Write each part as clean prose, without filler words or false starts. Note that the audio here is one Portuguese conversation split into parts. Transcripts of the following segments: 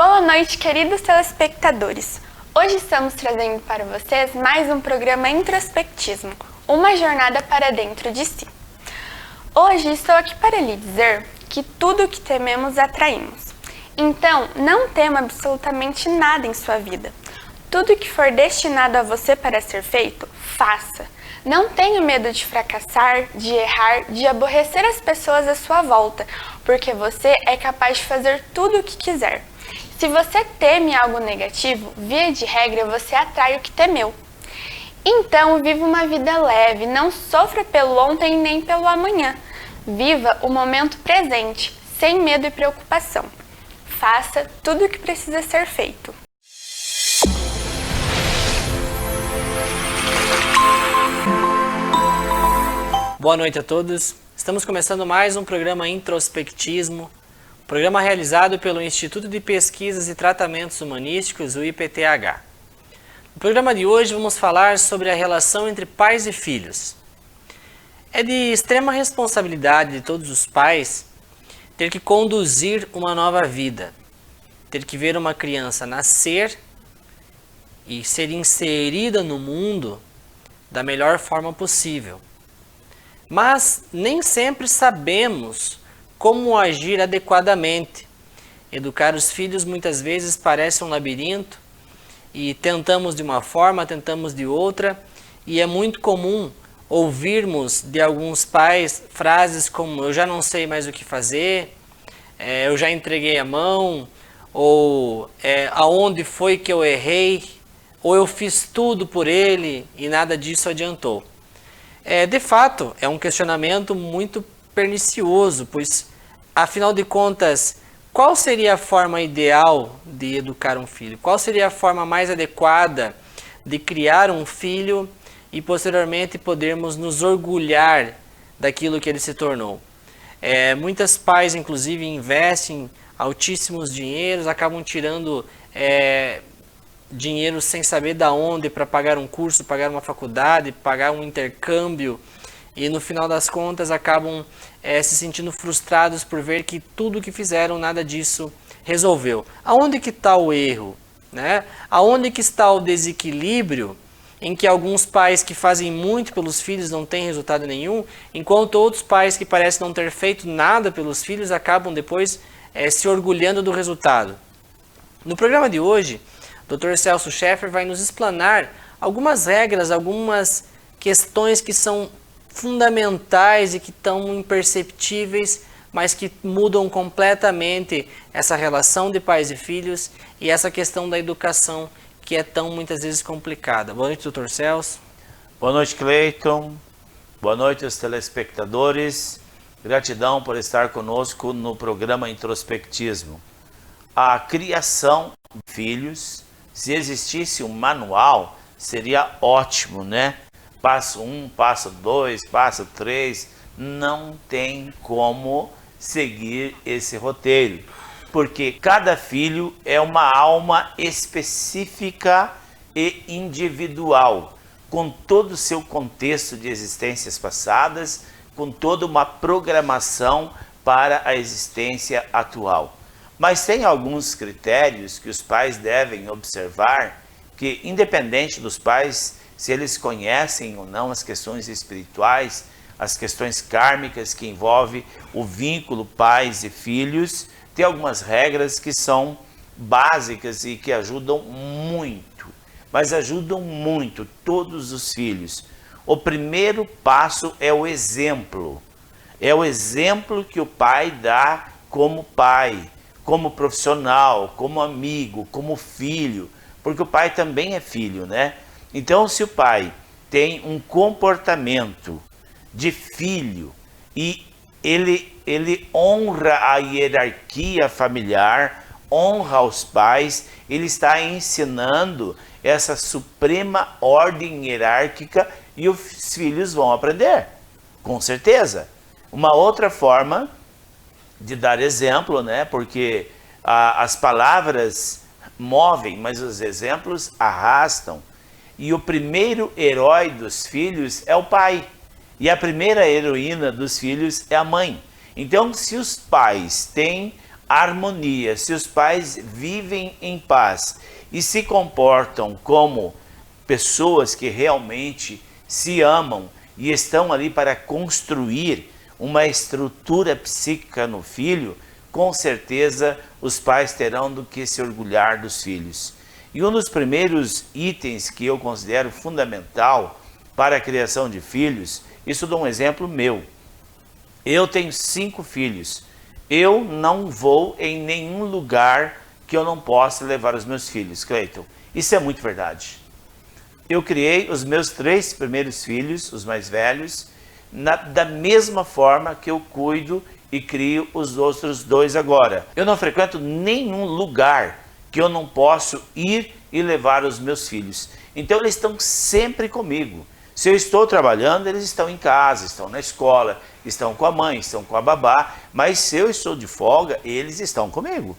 Boa noite, queridos telespectadores. Hoje estamos trazendo para vocês mais um programa Introspectismo, uma jornada para dentro de si. Hoje estou aqui para lhe dizer que tudo o que tememos atraímos. Então, não tema absolutamente nada em sua vida. Tudo que for destinado a você para ser feito, faça. Não tenha medo de fracassar, de errar, de aborrecer as pessoas à sua volta, porque você é capaz de fazer tudo o que quiser. Se você teme algo negativo, via de regra você atrai o que temeu. Então, viva uma vida leve, não sofra pelo ontem nem pelo amanhã. Viva o momento presente, sem medo e preocupação. Faça tudo o que precisa ser feito. Boa noite a todos. Estamos começando mais um programa Introspectismo, programa realizado pelo Instituto de Pesquisas e Tratamentos Humanísticos, o IPTH. No programa de hoje vamos falar sobre a relação entre pais e filhos. É de extrema responsabilidade de todos os pais ter que conduzir uma nova vida, ter que ver uma criança nascer e ser inserida no mundo da melhor forma possível. Mas nem sempre sabemos como agir adequadamente. Educar os filhos muitas vezes parece um labirinto e tentamos de uma forma, tentamos de outra, e é muito comum ouvirmos de alguns pais frases como eu já não sei mais o que fazer, eu já entreguei a mão, ou aonde foi que eu errei, ou eu fiz tudo por ele e nada disso adiantou. De fato, é um questionamento muito pernicioso, pois, afinal de contas, qual seria a forma ideal de educar um filho? Qual seria a forma mais adequada de criar um filho e, posteriormente, podermos nos orgulhar daquilo que ele se tornou? Muitas pais, inclusive, investem altíssimos dinheiros, acabam tirando dinheiro sem saber de onde para pagar um curso, pagar uma faculdade, pagar um intercâmbio, e no final das contas acabam se sentindo frustrados por ver que tudo que fizeram, nada disso resolveu. Aonde que está o erro? Né? Aonde que está o desequilíbrio em que alguns pais que fazem muito pelos filhos não têm resultado nenhum, enquanto outros pais que parecem não ter feito nada pelos filhos acabam depois se orgulhando do resultado? No programa de hoje, Dr. Celso Scheffer vai nos explanar algumas regras, algumas questões que são fundamentais e que estão imperceptíveis, mas que mudam completamente essa relação de pais e filhos e essa questão da educação que é tão muitas vezes complicada. Boa noite, Dr. Celso. Boa noite, Cleiton. Boa noite aos telespectadores. Gratidão por estar conosco no programa Introspectismo. A criação de filhos, se existisse um manual, seria ótimo, né? Passo 1, passo 2, passo 3, não tem como seguir esse roteiro, porque cada filho é uma alma específica e individual, com todo o seu contexto de existências passadas, com toda uma programação para a existência atual. Mas tem alguns critérios que os pais devem observar, que independente dos pais, se eles conhecem ou não as questões espirituais, as questões kármicas que envolvem o vínculo pais e filhos, tem algumas regras que são básicas e que ajudam muito, mas ajudam muito todos os filhos. O primeiro passo é o exemplo. É o exemplo que o pai dá como pai, como profissional, como amigo, como filho, porque o pai também é filho, né? Então, se o pai tem um comportamento de filho e ele honra a hierarquia familiar, honra os pais, ele está ensinando essa suprema ordem hierárquica e os filhos vão aprender, com certeza. Uma outra forma de dar exemplo, né? Porque as palavras movem, mas os exemplos arrastam. E o primeiro herói dos filhos é o pai. E a primeira heroína dos filhos é a mãe. Então, se os pais têm harmonia, se os pais vivem em paz e se comportam como pessoas que realmente se amam e estão ali para construir uma estrutura psíquica no filho, com certeza os pais terão do que se orgulhar dos filhos. E um dos primeiros itens que eu considero fundamental para a criação de filhos, isso dou um exemplo meu. Eu tenho 5 filhos. Eu não vou em nenhum lugar que eu não possa levar os meus filhos, Cleiton. Isso é muito verdade. Eu criei os meus 3 primeiros filhos, os mais velhos, da mesma forma que eu cuido e crio os outros 2 agora. Eu não frequento nenhum lugar que eu não posso ir e levar os meus filhos. Então eles estão sempre comigo. Se eu estou trabalhando, eles estão em casa, estão na escola, estão com a mãe, estão com a babá, mas se eu estou de folga, eles estão comigo.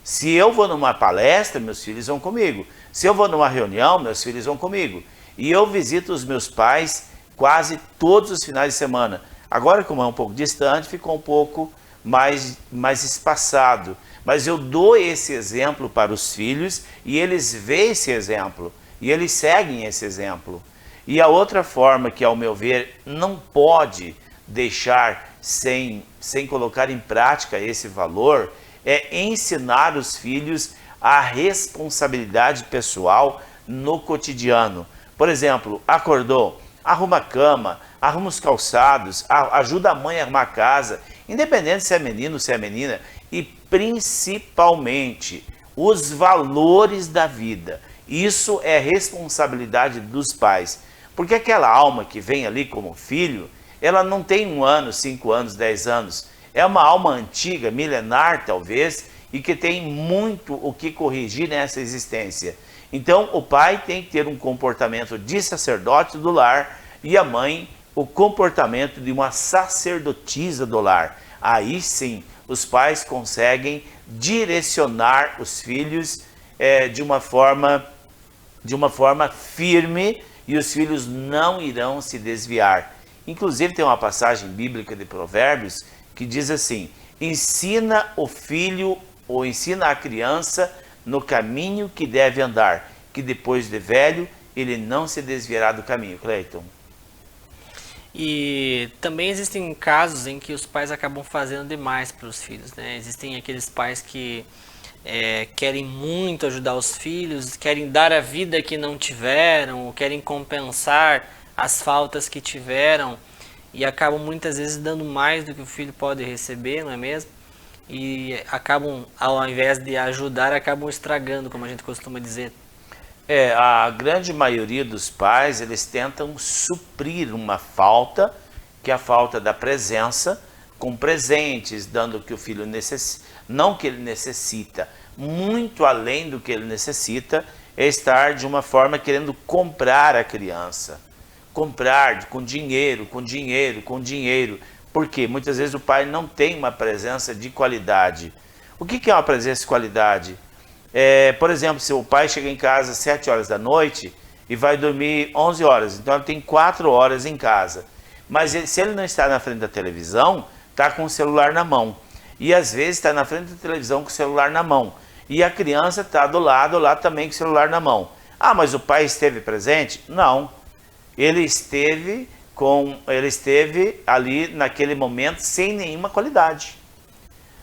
Se eu vou numa palestra, meus filhos vão comigo. Se eu vou numa reunião, meus filhos vão comigo. E eu visito os meus pais quase todos os finais de semana. Agora, como é um pouco distante, ficou um pouco mais espaçado. Mas eu dou esse exemplo para os filhos e eles veem esse exemplo. E eles seguem esse exemplo. E a outra forma que, ao meu ver, não pode deixar sem colocar em prática esse valor é ensinar os filhos a responsabilidade pessoal no cotidiano. Por exemplo, acordou, arruma a cama, arruma os calçados, ajuda a mãe a arrumar a casa, independente se é menino ou se é menina, e principalmente os valores da vida. Isso é responsabilidade dos pais. Porque aquela alma que vem ali como filho, ela não tem 1 ano, 5 anos, 10 anos. É uma alma antiga, milenar talvez, e que tem muito o que corrigir nessa existência. Então o pai tem que ter um comportamento de sacerdote do lar e a mãe o comportamento de uma sacerdotisa do lar. Aí sim, os pais conseguem direcionar os filhos de uma forma firme, e os filhos não irão se desviar. Inclusive tem uma passagem bíblica de Provérbios que diz assim: ensina o filho ou ensina a criança no caminho que deve andar, que depois de velho ele não se desviará do caminho. Cleiton. E também existem casos em que os pais acabam fazendo demais para os filhos, né? Existem aqueles pais que querem muito ajudar os filhos, querem dar a vida que não tiveram, ou querem compensar as faltas que tiveram, e acabam muitas vezes dando mais do que o filho pode receber, não é mesmo? E acabam, ao invés de ajudar, acabam estragando, como a gente costuma dizer. A grande maioria dos pais, eles tentam suprir uma falta, que é a falta da presença, com presentes, dando o que o filho necessita, não que ele necessita, muito além do que ele necessita, é estar de uma forma querendo comprar a criança. Comprar com dinheiro. Porque muitas vezes o pai não tem uma presença de qualidade. O que é uma presença de qualidade? Por exemplo, se o pai chega em casa às 7 horas da noite e vai dormir 11 horas, então ele tem 4 horas em casa. Mas se ele não está na frente da televisão, está com o celular na mão. E às vezes está na frente da televisão com o celular na mão. E a criança está do lado lá também com o celular na mão. Ah, mas o pai esteve presente? Não. Ele esteve ali naquele momento sem nenhuma qualidade.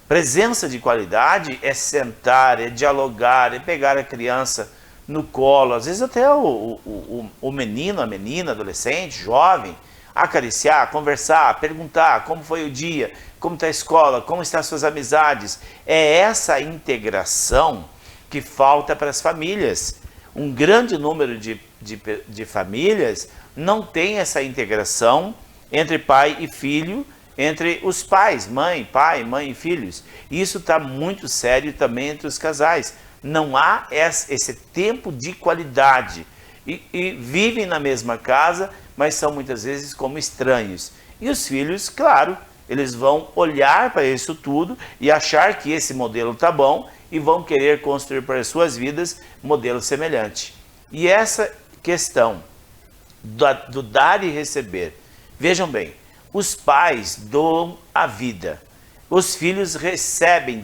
Presença de qualidade é sentar, é dialogar, é pegar a criança no colo. Às vezes até o menino, a menina, adolescente, jovem, acariciar, conversar, perguntar como foi o dia, como está a escola, como estão as suas amizades. É essa integração que falta para as famílias. Um grande número de famílias não tem essa integração entre pai e filho, entre os pais, pai, mãe e filhos. Isso está muito sério também entre os casais. Não há esse tempo de qualidade. E vivem na mesma casa, mas são muitas vezes como estranhos. E os filhos, claro, eles vão olhar para isso tudo e achar que esse modelo está bom e vão querer construir para as suas vidas modelo semelhante. E essa questão do dar e receber, vejam bem, os pais doam a vida. Os filhos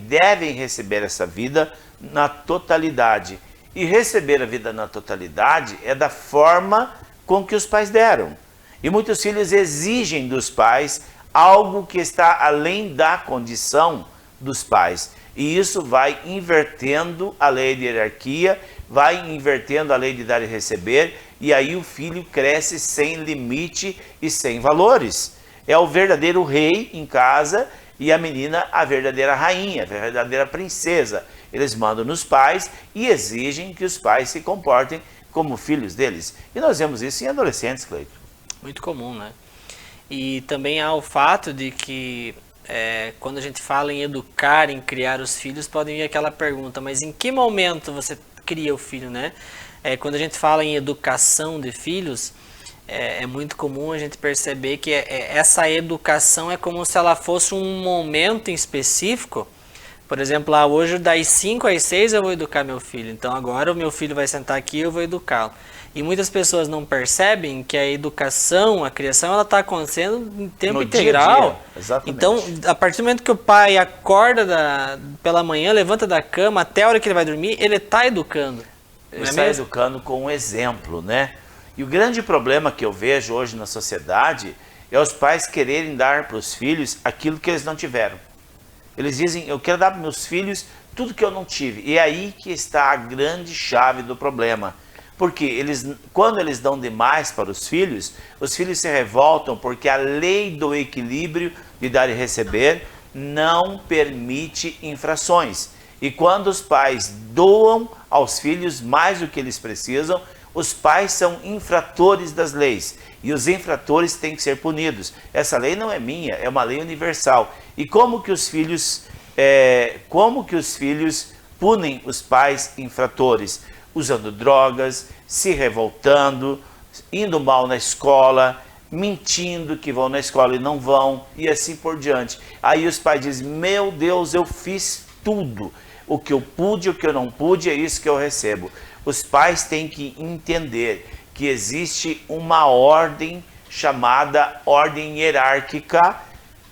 devem receber essa vida na totalidade. E receber a vida na totalidade é da forma com que os pais deram. E muitos filhos exigem dos pais algo que está além da condição dos pais. E isso vai invertendo a lei de hierarquia, vai invertendo a lei de dar e receber, e aí o filho cresce sem limite e sem valores. É o verdadeiro rei em casa e a menina a verdadeira rainha, a verdadeira princesa. Eles mandam nos pais e exigem que os pais se comportem como filhos deles. E nós vemos isso em adolescentes, Cleiton. Muito comum, né? E também há o fato de que quando a gente fala em educar, em criar os filhos, pode vir aquela pergunta, mas em que momento você cria o filho, né? Quando a gente fala em educação de filhos, é muito comum a gente perceber que essa educação é como se ela fosse um momento em específico. Por exemplo, hoje das 5 às 6 eu vou educar meu filho, então agora o meu filho vai sentar aqui e eu vou educá-lo. E muitas pessoas não percebem que a educação, a criação, ela está acontecendo em tempo integral. Dia a dia. Exatamente. Então, a partir do momento que o pai acorda pela manhã, levanta da cama, até a hora que ele vai dormir, ele está educando. Ele está educando com um exemplo, né? E o grande problema que eu vejo hoje na sociedade é os pais quererem dar para os filhos aquilo que eles não tiveram. Eles dizem, eu quero dar para meus filhos tudo que eu não tive. E é aí que está a grande chave do problema. Porque quando eles dão demais para os filhos se revoltam porque a lei do equilíbrio de dar e receber não permite infrações. E quando os pais doam aos filhos mais do que eles precisam, os pais são infratores das leis. E os infratores têm que ser punidos. Essa lei não é minha, é uma lei universal. E como que os filhos punem os pais infratores? Usando drogas, se revoltando, indo mal na escola, mentindo que vão na escola e não vão, e assim por diante. Aí os pais dizem, meu Deus, eu fiz tudo. O que eu pude, o que eu não pude, é isso que eu recebo. Os pais têm que entender que existe uma ordem chamada ordem hierárquica.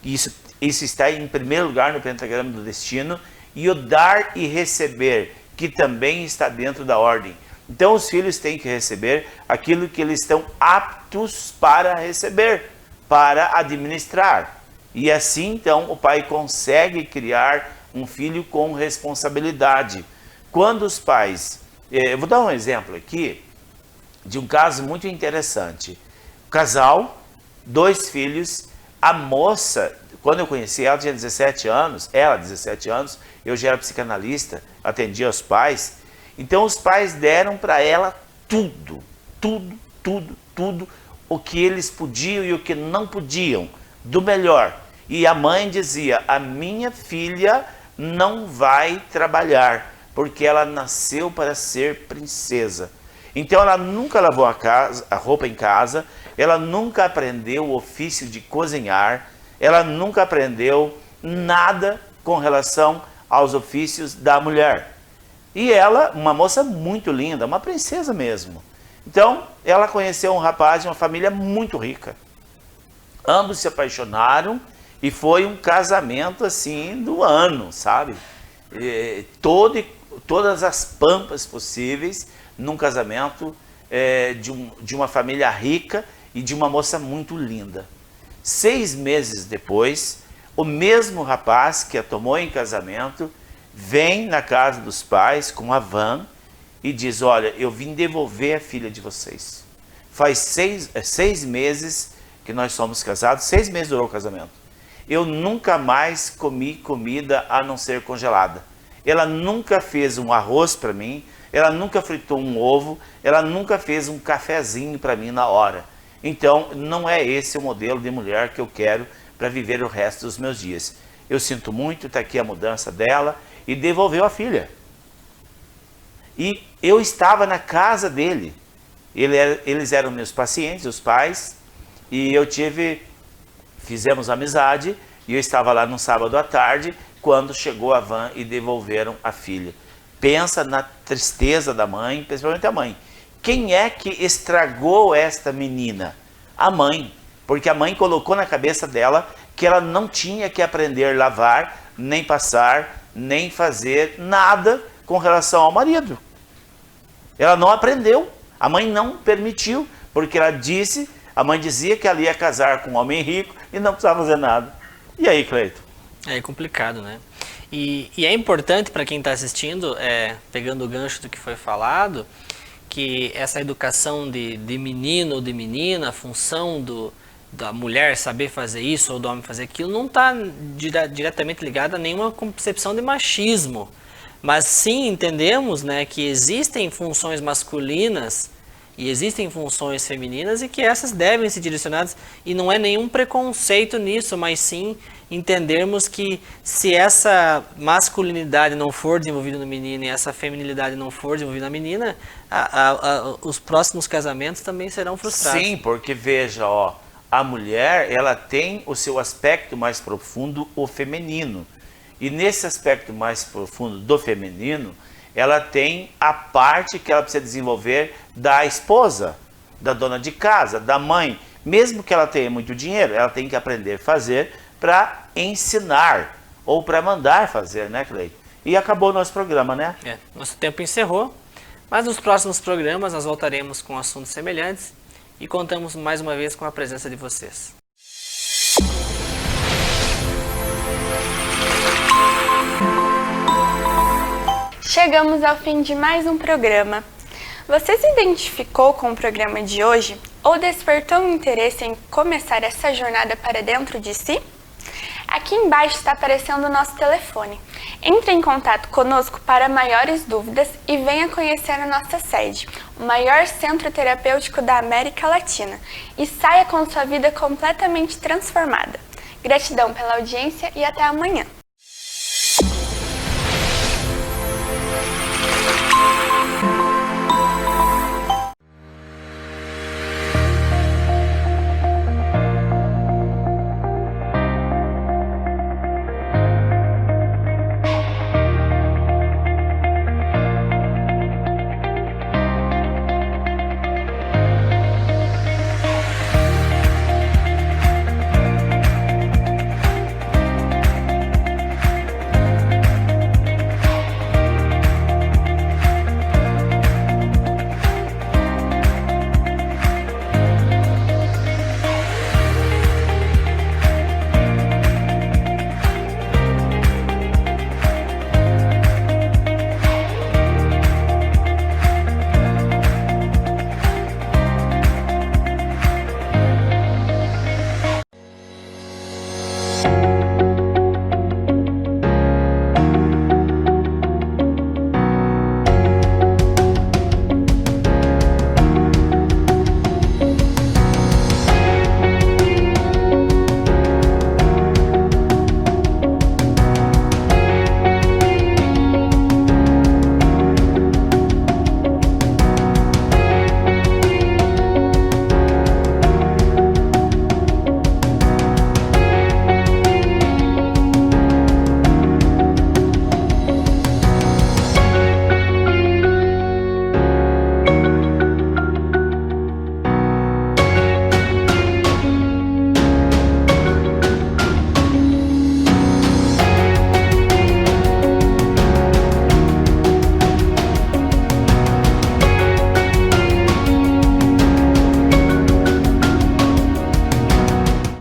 Isso está em primeiro lugar no pentagrama do destino. E o dar e receber, que também está dentro da ordem. Então os filhos têm que receber aquilo que eles estão aptos para receber, para administrar. E assim então o pai consegue criar um filho com responsabilidade. Quando os pais... eu vou dar um exemplo aqui de um caso muito interessante. Casal, 2 filhos, a moça, quando eu conheci ela, tinha 17 anos, eu já era psicanalista, atendia os pais. Então os pais deram para ela tudo, o que eles podiam e o que não podiam, do melhor. E a mãe dizia, a minha filha não vai trabalhar, porque ela nasceu para ser princesa. Então ela nunca lavou a roupa em casa, ela nunca aprendeu o ofício de cozinhar, ela nunca aprendeu nada com relação aos ofícios da mulher. E ela, uma moça muito linda, uma princesa mesmo. Então, ela conheceu um rapaz de uma família muito rica. Ambos se apaixonaram e foi um casamento assim do ano, sabe? Todas as pampas possíveis num casamento de uma família rica e de uma moça muito linda. 6 meses depois, o mesmo rapaz que a tomou em casamento vem na casa dos pais com a van e diz, olha, eu vim devolver a filha de vocês. Faz 6 meses que nós somos casados, 6 meses durou o casamento. Eu nunca mais comi comida a não ser congelada. Ela nunca fez um arroz para mim, ela nunca fritou um ovo, ela nunca fez um cafezinho para mim na hora. Então, não é esse o modelo de mulher que eu quero para viver o resto dos meus dias. Eu sinto muito, está aqui a mudança dela, e devolveu a filha. E eu estava na casa dele. Eles eram meus pacientes, os pais, e fizemos amizade, e eu estava lá no sábado à tarde, quando chegou a van e devolveram a filha. Pensa na tristeza da mãe, principalmente a mãe. Quem é que estragou esta menina? A mãe. Porque a mãe colocou na cabeça dela que ela não tinha que aprender a lavar, nem passar, nem fazer nada com relação ao marido. Ela não aprendeu, a mãe não permitiu, porque a mãe dizia que ela ia casar com um homem rico e não precisava fazer nada. E aí, Cleiton? É complicado, né? E é importante para quem está assistindo, pegando o gancho do que foi falado, que essa educação de menino ou de menina, a função da mulher saber fazer isso ou do homem fazer aquilo, não está diretamente ligada a nenhuma concepção de machismo. Mas sim entendemos, né, que existem funções masculinas e existem funções femininas e que essas devem ser direcionadas, e não é nenhum preconceito nisso, mas sim entendermos que se essa masculinidade não for desenvolvida no menino e essa feminilidade não for desenvolvida na menina, os próximos casamentos também serão frustrados. Sim, porque veja, a mulher, ela tem o seu aspecto mais profundo, o feminino. E nesse aspecto mais profundo do feminino, ela tem a parte que ela precisa desenvolver da esposa, da dona de casa, da mãe. Mesmo que ela tenha muito dinheiro, ela tem que aprender a fazer para ensinar ou para mandar fazer, né, Cleiton? E acabou o nosso programa, né? Nosso tempo encerrou, mas nos próximos programas nós voltaremos com assuntos semelhantes e contamos mais uma vez com a presença de vocês. Chegamos ao fim de mais um programa. Você se identificou com o programa de hoje ou despertou um interesse em começar essa jornada para dentro de si? Aqui embaixo está aparecendo o nosso telefone. Entre em contato conosco para maiores dúvidas e venha conhecer a nossa sede, o maior centro terapêutico da América Latina, e saia com sua vida completamente transformada. Gratidão pela audiência e até amanhã.